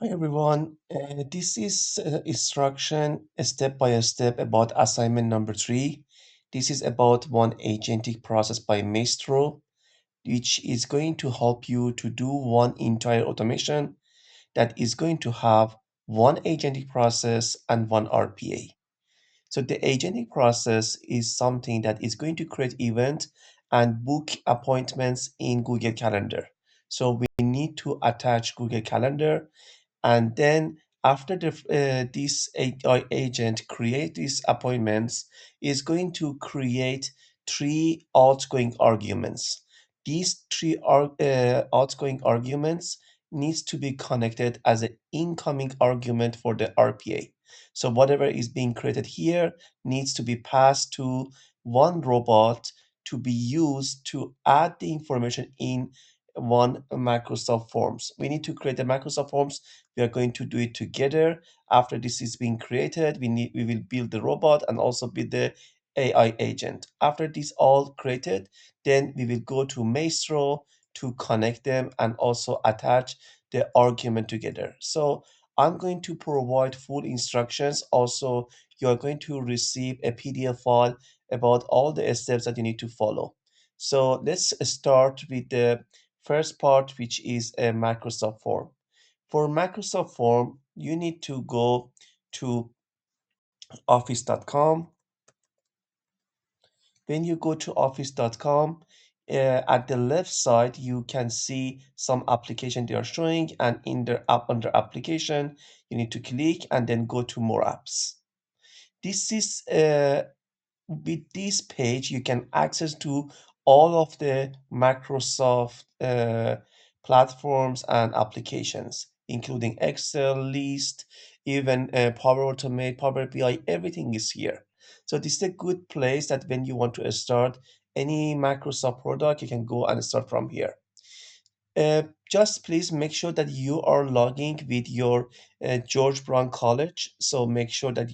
Hi everyone. This is instruction step by step about assignment number 3. This is about one agentic process by Maestro, which is going to help you to do one entire automation that is going to have one agentic process and one RPA. So the agentic process is something that is going to create event and book appointments in Google Calendar. So we need to attach Google Calendar, and then after this AI agent create these appointments, is going to create three outgoing arguments. These three outgoing arguments needs to be connected as an incoming argument for the RPA. So whatever is being created here needs to be passed to one robot to be used to add the information in one Microsoft Forms. We need to create a Microsoft Forms. We are going to do it together. After this is being created, we will build the robot and also build the AI agent. After this all created, then we will go to Maestro to connect them and also attach the argument together. So I'm going to provide full instructions. Also, you are going to receive a PDF file about all the steps that you need to follow. So let's start with the first part, which is a Microsoft form. For Microsoft form, you need to go to office.com. When you go to office.com, at the left side, you can see some application they are showing, and in the app under application, you need to click and then go to more apps. This is with this page, you can access to all of the Microsoft platforms and applications, including Excel, List, even Power Automate, Power BI, everything is here. So this is a good place that when you want to start any Microsoft product, you can go and start from here. Just please make sure that you are logging with your George Brown College. So make sure that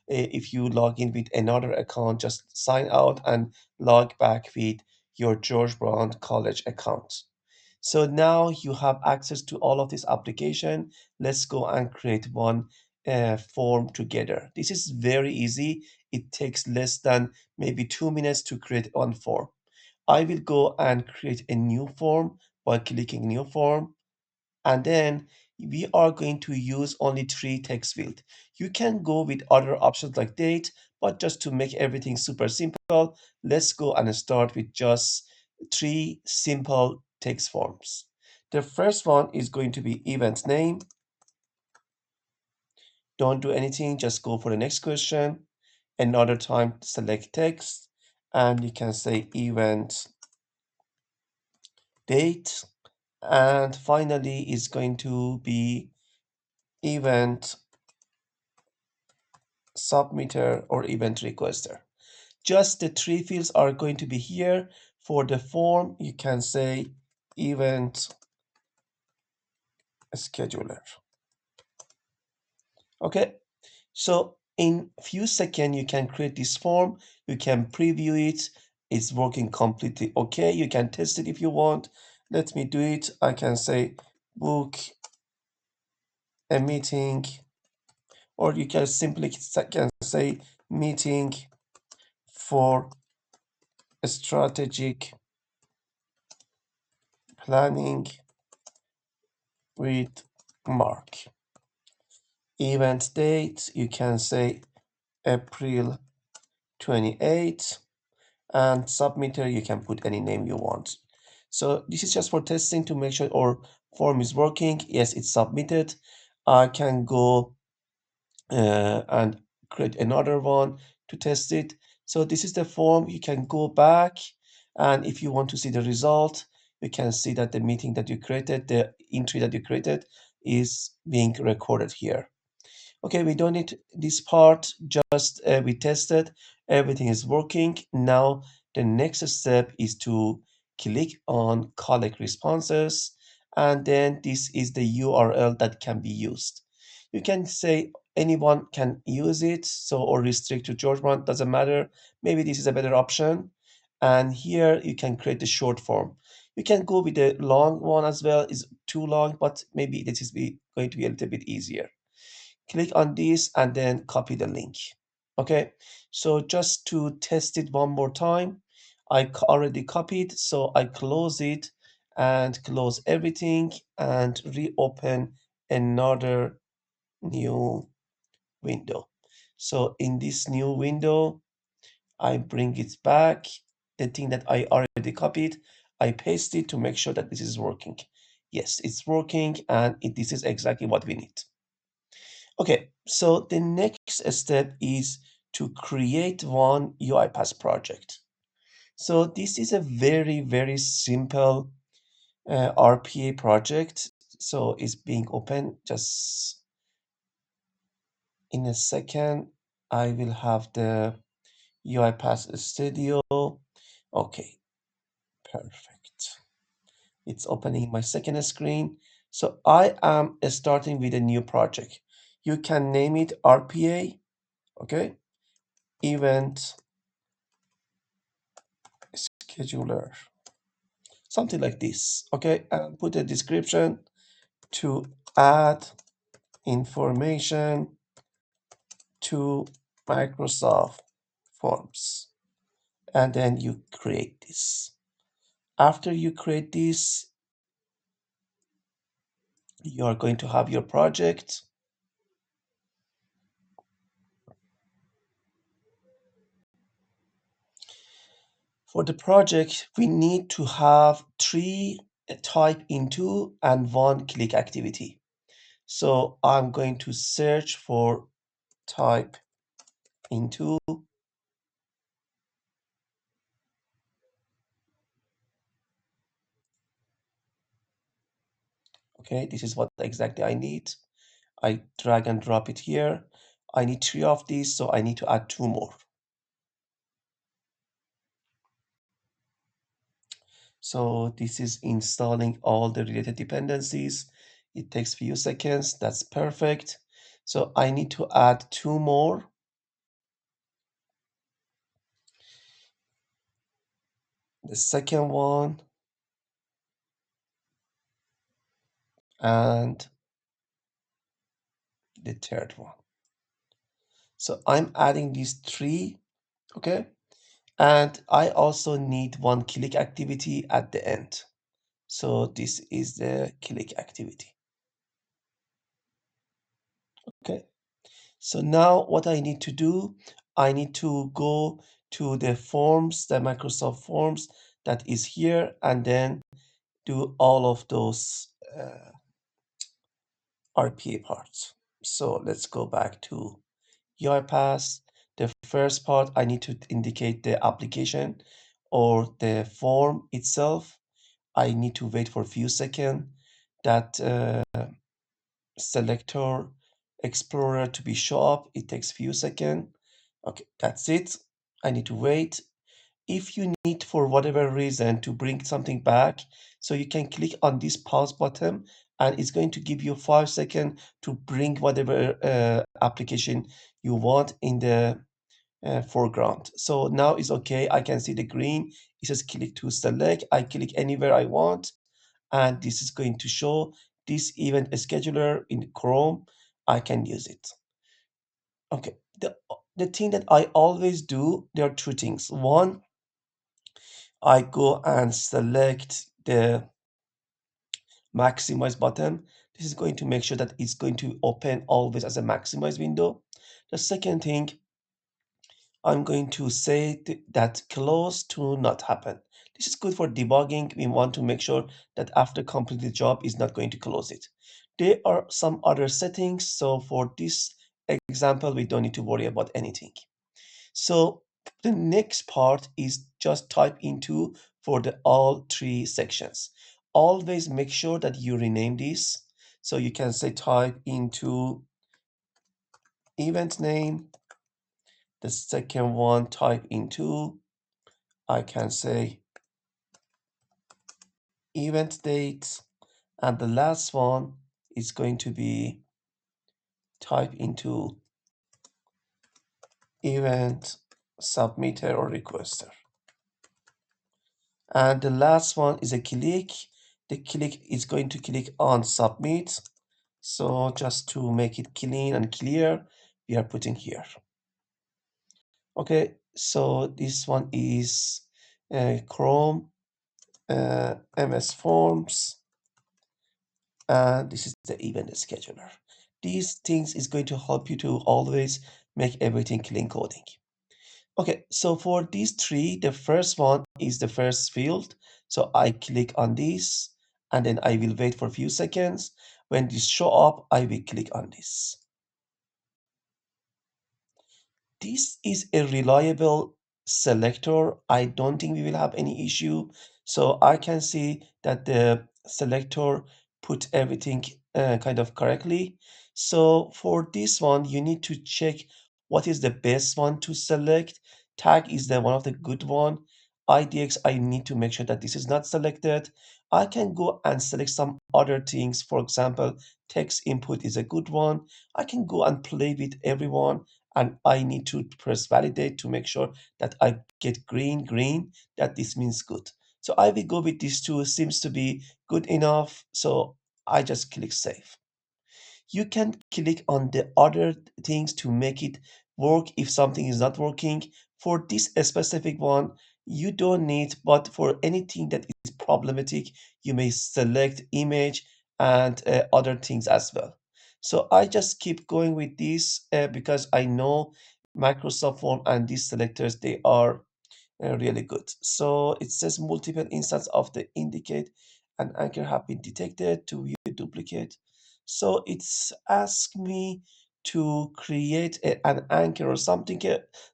if you log in with another account, just sign out and log back with your George Brown College account. So now you have access to all of this application. Let's go and create one form together. This is very easy. It takes less than maybe 2 minutes to create one form. I will go and create a new form by clicking new form, and then we are going to use only three text field. You can go with other options like date, but just to make everything super simple, let's go and start with just three simple text forms. The first one is going to be event name. Don't do anything, just go for the next question. Another time, select text, and you can say event date. And finally is going to be event submitter or event requester. Just the three fields are going to be here. For the form, you can say event scheduler. Okay, so in few seconds you can create this form, you can preview it, it's working completely okay. You can test it if you want. Let me do it. I can say book a meeting, or you can simply can say meeting for strategic planning with Mark. Event date, you can say April 28, and submitter, you can put any name you want. So this is just for testing to make sure our form is working. Yes, it's submitted. I can go and create another one to test it. So this is the form. You can go back, and if you want to see the result, you can see that the meeting that you created, the entry that you created, is being recorded here. Okay, we don't need this part, just we tested, everything is working. Now the next step is to click on collect responses, and then this is the URL that can be used. You can say anyone can use it, so or restrict to George Brown, doesn't matter. Maybe this is a better option. And here you can create the short form. You can go with the long one as well, is too long, but maybe this is going to be a little bit easier. Click on this and then copy the link. Okay, so just to test it one more time, I already copied, so I close it and close everything and reopen another new window. So in this new window, I bring it back, the thing that I already copied, I paste it to make sure that this is working. Yes, it's working, and this is exactly what we need. Okay, so the next step is to create one UiPath project. So this is a very, very simple RPA project. So it's being open. Just in a second, I will have the UiPath Studio. Okay, perfect. It's opening my second screen. So I am starting with a new project. You can name it RPA, okay? Event scheduler, something like this, okay? And put a description to add information to Microsoft Forms. And then you create this. After you create this, you are going to have your project. For the project, we need to have three type into and one click activity. So I'm going to search for type into. Okay, this is what exactly I need. I drag and drop it here. I need three of these, so I need to add two more. So this is installing all the related dependencies. It takes few seconds. That's perfect. So I need to add two more. The second one and the third one. So I'm adding these three, okay? And I also need one click activity at the end. So this is the click activity. Okay. So now what I need to do, I need to go to the forms, the Microsoft Forms that is here, and then do all of those RPA parts. So let's go back to UiPath. The first part, I need to indicate the application or the form itself. I need to wait for a few seconds that selector explorer to be show up. It takes few seconds. Okay, that's it. I need to wait. If you need for whatever reason to bring something back, so you can click on this pause button and it's going to give you 5 seconds to bring whatever application you want in the foreground. So now it's okay. I can see the green. It says click to select. I click anywhere I want, and this is going to show this event scheduler in Chrome. I can use it. Okay. The thing that I always do, there are two things. One, I go and select the maximize button. This is going to make sure that it's going to open always as a maximize window. The second thing, I'm going to say that close to not happen. This is good for debugging. We want to make sure that after completing the job is not going to close it. There are some other settings. So for this example, we don't need to worry about anything. So the next part is just type into for the all three sections. Always make sure that you rename this. So you can say type into event name. The second one type into, I can say event date. And the last one is going to be type into event submitter or requester. And the last one is a click. the click is going to click on submit. So just to make it clean and clear, we are putting here. Okay, so this one is Chrome, MS Forms, and this is the event scheduler. These things is going to help you to always make everything clean coding. Okay, so for these three, the first one is the first field. So I click on this and then I will wait for a few seconds. When this show up, I will click on this. This is a reliable selector. I don't think we will have any issue. So I can see that the selector put everything kind of correctly. So for this one, you need to check what is the best one to select. Tag is the one of the good one. IDX, I need to make sure that this is not selected. I can go and select some other things. For example, text input is a good one. I can go and play with everyone and I need to press validate to make sure that I get green, that this means good. So I will go with these two, seems to be good enough. So I just click save. You can click on the other things to make it work if something is not working. For this specific one, you don't need, but for anything that is problematic, you may select image and other things as well. So I just keep going with this because I know Microsoft Form and these selectors, they are really good. So it says multiple instances of the indicate and anchor have been detected to view duplicate. So it's asked me to create an anchor or something,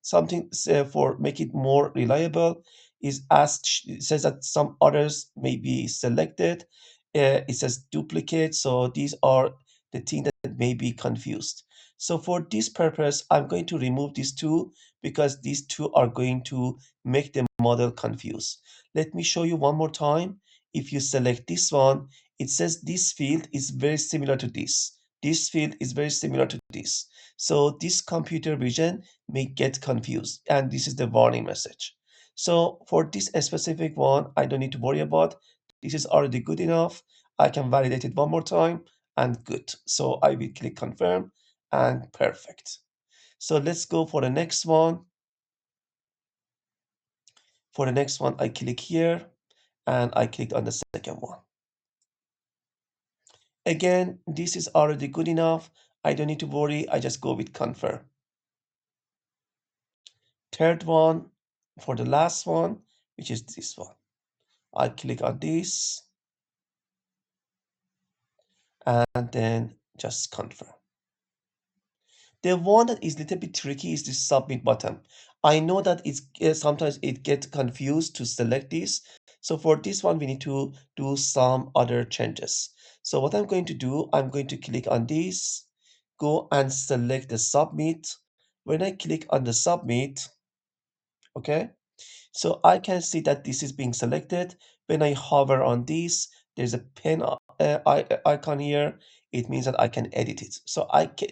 something for make it more reliable. Is asked, it says that some others may be selected. It says duplicate. So these are the things that may be confused. So for this purpose, I'm going to remove these two because these two are going to make the model confused. Let me show you one more time. If you select this one, it says this field is very similar to this. This field is very similar to this. So this computer vision may get confused, and this is the warning message. So for this specific one, I don't need to worry about. This is already good enough. I can validate it one more time and good. So I will click confirm and perfect. So let's go for the next one. For the next one, I click here and I click on the second one. Again, this is already good enough. I don't need to worry. I just go with confirm. Third one, for the last one, which is this one. I click on this and then just confirm. The one that is a little bit tricky is the submit button. I know that it's sometimes it gets confused to select this. So for this one, we need to do some other changes. So what I'm going to do, I'm going to click on this, go and select the submit. When I click on the submit, okay, so I can see that this is being selected. When I hover on this, there's a pen icon here. It means that I can edit it. So I can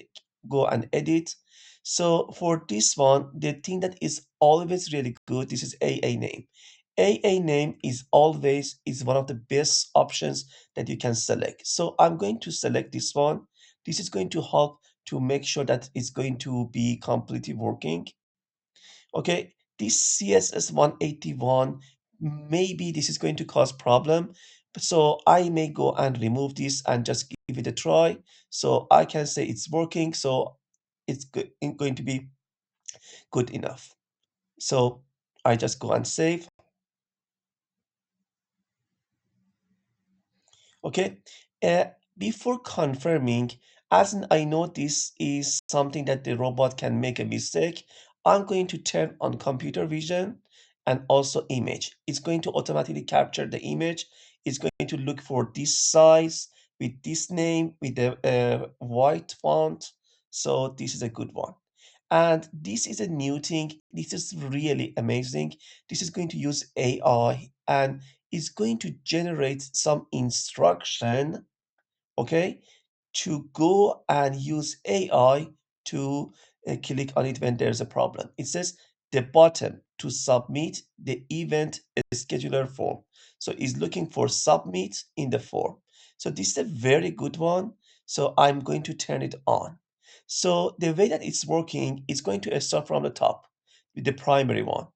go and edit. So for this one, the thing that is always really good, this is AA name. AA name is always is one of the best options that you can select. So I'm going to select this one. This is going to help to make sure that it's going to be completely working. Okay, this CSS 181, maybe this is going to cause problem. So I may go and remove this and just give it a try. So I can say it's working. So it's going to be good enough. So I just go and save. Okay. Uh, Before confirming, as I know this is something that the robot can make a mistake, I'm going to turn on computer vision and also image. It's going to automatically capture the image. It's going to look for this size with this name with the white font. So this is a good one. And this is a new thing. This is really amazing. This is going to use AI and is going to generate some instruction, okay, to go and use AI to click on it when there's a problem. It says the bottom to submit the event scheduler form. So it's looking for submit in the form. So this is a very good one. So I'm going to turn it on. So the way that it's working is going to start from the top with the primary one.